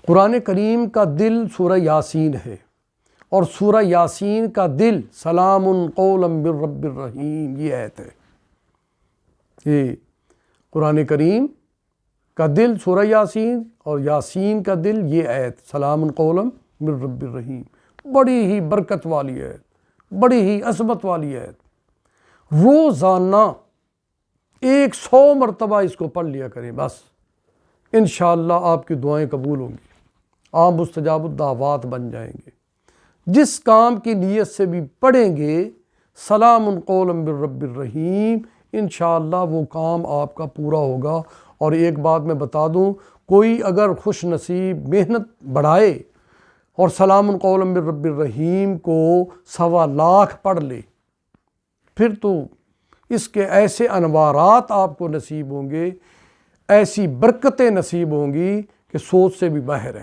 قرآن کریم کا دل سورہ یاسین ہے، اور سورہ یاسین کا دل سلام قولا من رب الرحیم یہ آیت ہے۔ یہ قرآن کریم کا دل سورہ یاسین، اور یاسین کا دل یہ آیت سلام قولا من رب الرحیم، بڑی ہی برکت والی آیت، بڑی ہی عظمت والی آیت۔ روزانہ 100 مرتبہ اس کو پڑھ لیا کریں، بس انشاءاللہ آپ کی دعائیں قبول ہوں گی، آپ مستجاب الدعوات بن جائیں گے۔ جس کام کی نیت سے بھی پڑھیں گے سلام قولا من رب الرحیم، انشاءاللہ وہ کام آپ کا پورا ہوگا۔ اور ایک بات میں بتا دوں، کوئی اگر خوش نصیب محنت بڑھائے اور سلام قولا من رب الرحیم کو 1.25 لاکھ پڑھ لے، پھر تو اس کے ایسے انوارات آپ کو نصیب ہوں گے، ایسی برکتیں نصیب ہوں گی کہ سوچ سے بھی باہر ہے۔